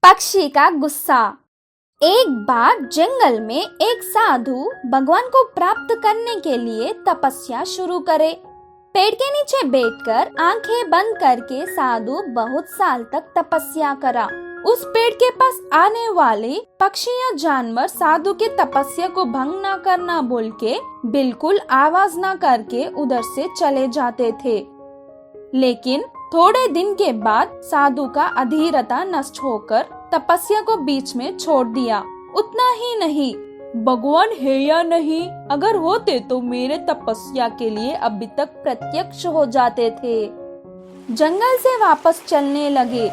पक्षी का गुस्सा। एक बार जंगल में एक साधु भगवान को प्राप्त करने के लिए तपस्या शुरू करे। पेड़ के नीचे बैठकर आंखें बंद करके साधु बहुत साल तक तपस्या करा। उस पेड़ के पास आने वाले पक्षी या जानवर साधु की तपस्या को भंग न करना बोल के बिल्कुल आवाज न करके उधर से चले जाते थे। लेकिन थोड़े दिन के बाद साधु का अधीरता नष्ट होकर तपस्या को बीच में छोड़ दिया। उतना ही नहीं, भगवान है या नहीं, अगर होते तो मेरे तपस्या के लिए अभी तक प्रत्यक्ष हो जाते थे। जंगल से वापस चलने लगे।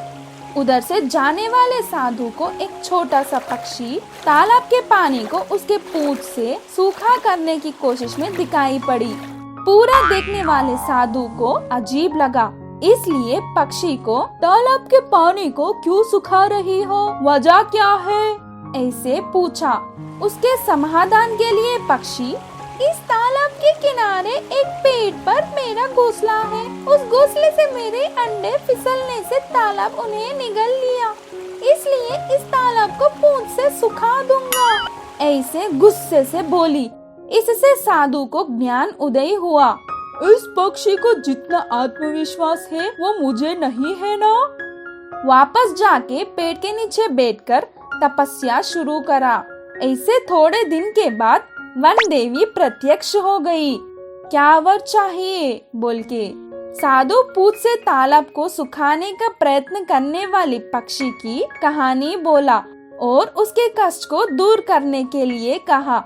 उधर से जाने वाले साधु को एक छोटा सा पक्षी तालाब के पानी को उसके पूंछ से सूखा करने की कोशिश में दिखाई पड़ी। पूरा देखने वाले साधु को अजीब लगा, इसलिए पक्षी को तालाब के पानी को क्यों सुखा रही हो, वजह क्या है, ऐसे पूछा। उसके समाधान के लिए पक्षी, इस तालाब के किनारे एक पेड़ पर मेरा घोंसला है, उस घोंसले से मेरे अंडे फिसलने से तालाब उन्हें निगल लिया, इसलिए इस तालाब को पूंछ से सुखा दूंगा, ऐसे गुस्से से बोली। इससे साधु को ज्ञान उदय हुआ। इस पक्षी को जितना आत्मविश्वास है वो मुझे नहीं है ना। वापस जाके पेड़ के नीचे बैठकर तपस्या शुरू करा। ऐसे थोड़े दिन के बाद वन देवी प्रत्यक्ष हो गई। क्या वर चाहिए बोल के साधु पूंछ से तालाब को सुखाने का प्रयत्न करने वाली पक्षी की कहानी बोला और उसके कष्ट को दूर करने के लिए कहा।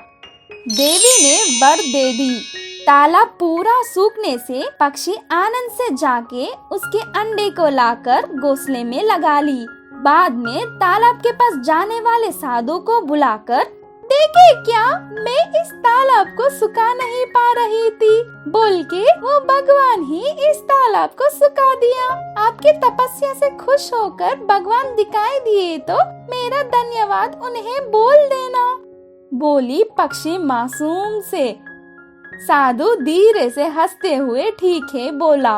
देवी ने वर दे दी। तालाब पूरा सूखने से पक्षी आनंद से जाके उसके अंडे को लाकर घोंसले में लगा ली। बाद में तालाब के पास जाने वाले साधु को बुलाकर, देखे क्या, मैं इस तालाब को सुखा नहीं पा रही थी, बोल के वो भगवान ही इस तालाब को सुखा दिया। आपकी तपस्या से खुश होकर भगवान दिखाई दिए तो मेरा धन्यवाद उन्हें बोल देना, बोली पक्षी मासूम से। साधु धीरे से हंसते हुए ठीक है बोला।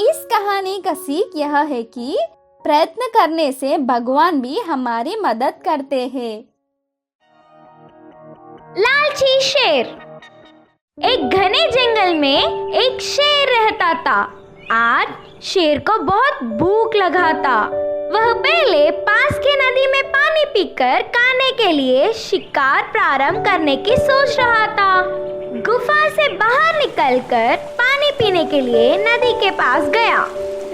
इस कहानी का सीख यह है कि प्रयत्न करने से भगवान भी हमारी मदद करते हैं। लालची शेर। एक घने जंगल में एक शेर रहता था। आज शेर को बहुत भूख लगा था। वह पहले पास की नदी में पानी पीकर खाने के लिए शिकार प्रारंभ करने की सोच रहा था। गुफा से बाहर निकलकर पानी पीने के लिए नदी के पास गया।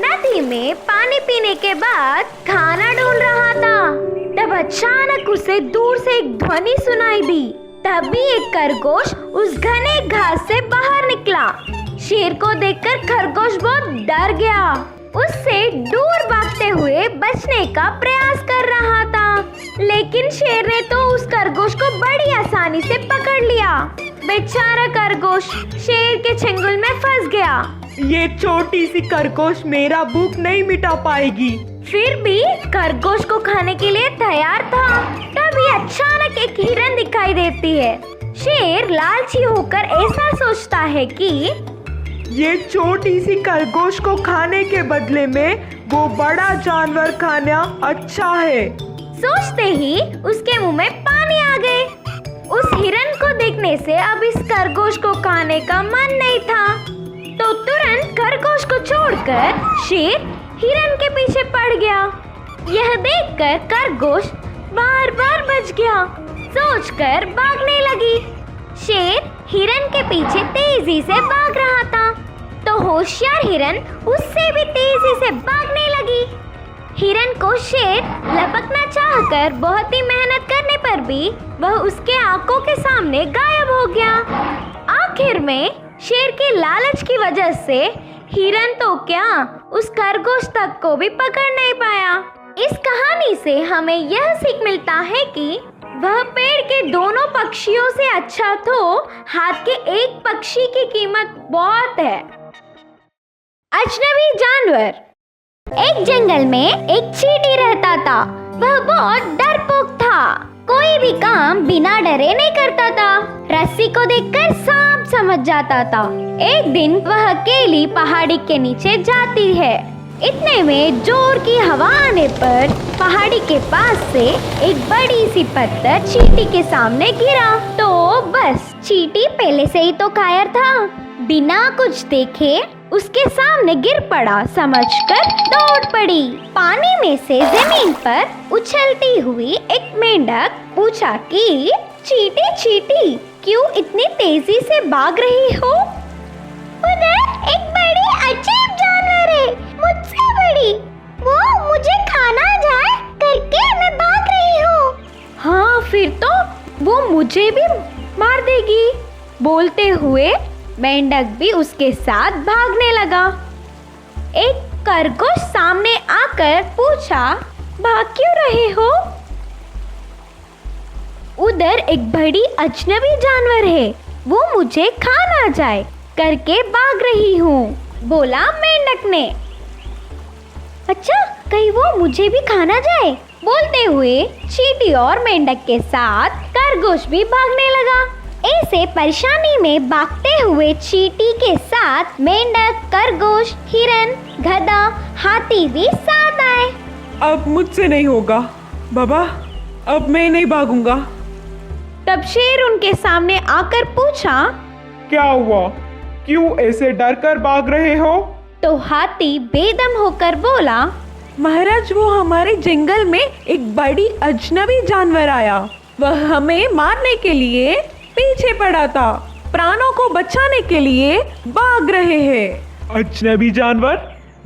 नदी में पानी पीने के बाद खाना ढूंढ रहा था। तब अचानक उसे दूर से एक ध्वनि सुनाई दी। तभी एक खरगोश उस घने घास से बाहर निकला। शेर को देखकर खरगोश बहुत डर गया। उससे दूर भागते हुए बचने का प्रयास कर रहा था, लेकिन शेर ने तो उस खरगोश को बड़ी आसानी से पकड़ लिया। बेचारा खरगोश शेर के चंगुल में फंस गया। ये छोटी सी खरगोश मेरा भूख नहीं मिटा पाएगी। फिर भी खरगोश को खाने के लिए तैयार था। तभी अचानक एक हिरन दिखाई देती है। शेर लालची होकर ऐसा सोचता है कि ये छोटी सी खरगोश को खाने के बदले में वो बड़ा जानवर खाना अच्छा है। सोचते ही उसके मुंह में पानी आ गए। उस हिरन को देखने से अब इस खरगोश को खाने का मन नहीं था, तो तुरंत खरगोश को छोड़कर शेर हिरन के पीछे पड़ गया। यह देखकर खरगोश बार बार बच गया। सोचकर भागने लगी। शेर हिरन के पीछे तेजी से भाग रहा था, तो होशियार हिरन उससे भी तेजी से भागने लगी। हिरन को शेर लपकना चाहकर बहुत ही मेहनत करने पर भी वह उसके आंखों के सामने गायब हो गया। आखिर में शेर के लालच की वजह से हिरन तो क्या, उस खरगोश तक को भी पकड़ नहीं पाया। इस कहानी से हमें यह सीख मिलता है कि वह पेड़ के दोनों पक्षियों से अच्छा तो हाथ के एक पक्षी की कीमत बहुत है। अजनबी जानवर। एक जंगल में एक चींटी रहता था। वह बहुत डरपोक था। कोई भी काम बिना डरे नहीं करता था। रस्सी को देखकर सांप समझ जाता था। एक दिन वह अकेली पहाड़ी के नीचे जाती है। इतने में जोर की हवा आने पर पहाड़ी के पास से एक बड़ी सी पत्थर चींटी के सामने गिरा। तो बस चींटी पहले से ही तो कायर था, बिना कुछ देखे उसके सामने गिर पड़ा समझकर दौड़ पड़ी। पानी में से जमीन पर उछलती हुई एक मेंढक पूछा कि चींटी चींटी क्यों इतनी तेजी से भाग रही हो? उधर एक बड़ी अजीब जानवर है, मुझसे बड़ी, वो मुझे खाना जाए करके मैं भाग रही हूँ। हाँ फिर तो वो मुझे भी मार देगी। बोलते हुए मेंढक भी उसके साथ भागने लगा। एक खरगोश सामने आकर पूछा, भाग क्यों रहे हो? उधर एक बड़ी अजनबी जानवर है, वो मुझे खा ना जाए करके भाग रही हूँ, बोला मेंढक ने। अच्छा, कहीं वो मुझे भी खाना जाए? बोलते हुए चींटी और मेंढक के साथ खरगोश भी भागने लगा। ऐसे परेशानी में भागते हुए चींटी के साथ मेंढक, खरगोश, हिरन, गधा, हाथी भी साथ आए। अब मुझसे नहीं होगा बाबा, अब मैं नहीं भागूंगा। तब शेर उनके सामने आकर पूछा, क्या हुआ, क्यों ऐसे डर कर भाग रहे हो? तो हाथी बेदम होकर बोला, महाराज वो हमारे जंगल में एक बड़ी अजनबी जानवर आया, वह हमें मारने के लिए पीछे पड़ा था, प्राणों को बचाने के लिए भाग रहे हैं। अजनबी जानवर?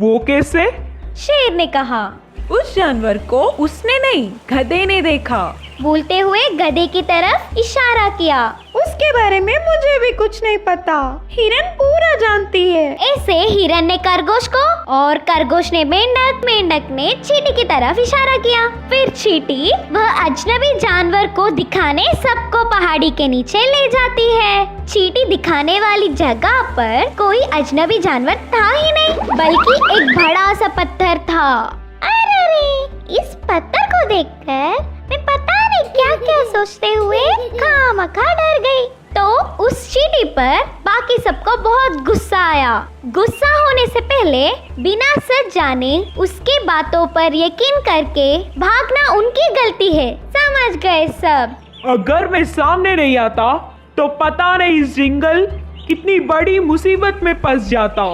वो कैसे? शेर ने कहा। उस जानवर को उसने नहीं, गधे ने देखा। बोलते हुए गधे की तरफ इशारा किया। उसके बारे में मुझे भी कुछ नहीं पता, हिरन पूरा जानती है। ऐसे हिरन ने खरगोश को और खरगोश ने मेंढक, मेंढक ने चींटी की तरफ इशारा किया। फिर चींटी वह अजनबी जानवर को दिखाने सबको पहाड़ी के नीचे ले जाती है। चींटी दिखाने वाली जगह पर कोई अजनबी जानवर था ही नहीं, बल्कि एक बड़ा सा पत्थर था। अरे इस पत्थर को देखकर मैं पता नहीं क्या क्या सोचते हुए खामखा डर गई। तो उस चींटी पर बाकी सबको बहुत गुस्सा आया। गुस्सा होने से पहले बिना सच जाने उसकी बातों पर यकीन करके भागना उनकी गलती है, समझ गए सब। अगर मैं सामने नहीं आता तो पता नहीं इस जंगल कितनी बड़ी मुसीबत में फंस जाता।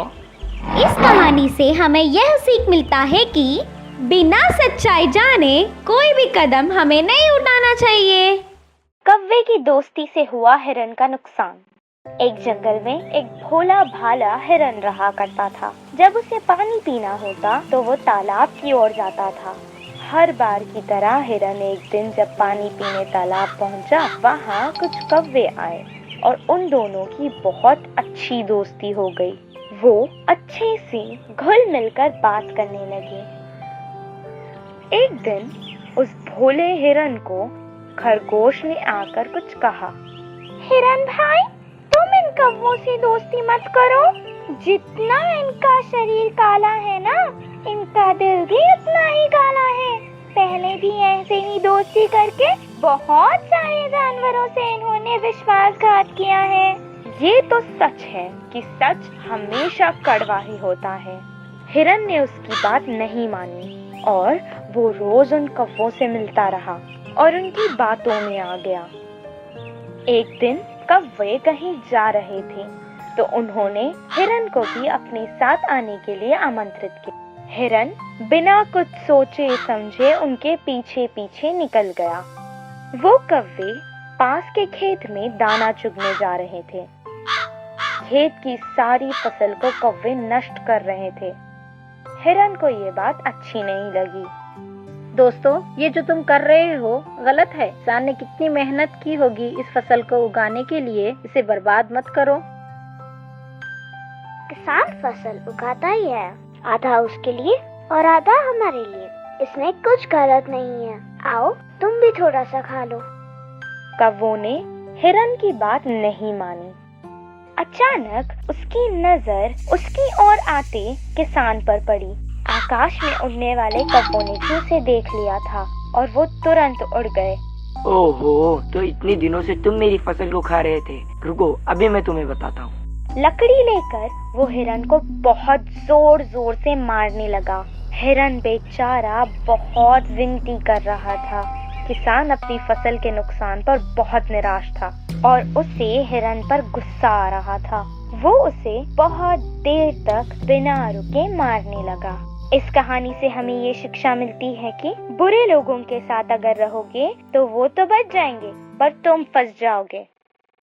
इस कहानी से हमें यह सीख मिलता है कि बिना सच्चाई जाने कोई भी कदम हमें नहीं उठाना चाहिए। कौवे की दोस्ती से हुआ हिरन का नुकसान। एक जंगल में एक भोला भाला हिरन रहा करता था। जब उसे पानी पीना होता तो वो तालाब की ओर जाता था। हर बार की तरह हिरन एक दिन जब पानी पीने तालाब पहुंचा, वहाँ कुछ कौवे आए और उन दोनों की बहुत अच्छी दोस्ती हो गई। वो अच्छे से घुल मिलकर बात करने लगे। एक दिन उस भोले हिरन को खरगोश ने आकर कुछ कहा। हिरन भाई, तुम इन कौवों से दोस्ती मत करो। जितना इनका शरीर काला है ना, इनका दिल भी उतना ही काला है। पहले भी ऐसे ही दोस्ती करके बहुत सारे जानवरों से इन्होंने विश्वासघात किया है। ये तो सच है कि सच हमेशा कड़वा ही होता है। हिरन ने उसकी बात नहीं मानी और वो रोज उन कौवों से मिलता रहा और उनकी बातों में आ गया। एक दिन कौवे कहीं जा रहे थे तो उन्होंने हिरन को भी अपने साथ आने के लिए आमंत्रित किया। हिरन बिना कुछ सोचे समझे उनके पीछे पीछे निकल गया। वो कौवे पास के खेत में दाना चुगने जा रहे थे। खेत की सारी फसल को कौवे नष्ट कर रहे थे। हिरन को ये बात अच्छी नहीं लगी। दोस्तों, ये जो तुम कर रहे हो गलत है। किसान ने कितनी मेहनत की होगी इस फसल को उगाने के लिए, इसे बर्बाद मत करो। किसान फसल उगाता ही है, आधा उसके लिए और आधा हमारे लिए। इसमें कुछ गलत नहीं है। आओ तुम भी थोड़ा सा खा लो। कौवों ने हिरन की बात नहीं मानी। अचानक उसकी नजर उसकी ओर आते किसान पर पड़ी। आकाश में उड़ने वाले कौवों ने भी उसे देख लिया था और वो तुरंत उड़ गए। ओहो, तो इतने दिनों से तुम मेरी फसल को खा रहे थे। रुको, अभी मैं तुम्हें बताता हूँ। लकड़ी लेकर वो हिरन को बहुत जोर जोर से मारने लगा। हिरन बेचारा बहुत विनती कर रहा था। किसान अपनी फसल के नुकसान पर बहुत निराश था और उसे हिरन पर गुस्सा आ रहा था। वो उसे बहुत देर तक बिना रुके मारने लगा। इस कहानी से हमें ये शिक्षा मिलती है कि बुरे लोगों के साथ अगर रहोगे तो वो तो बच जाएंगे पर तुम फंस जाओगे।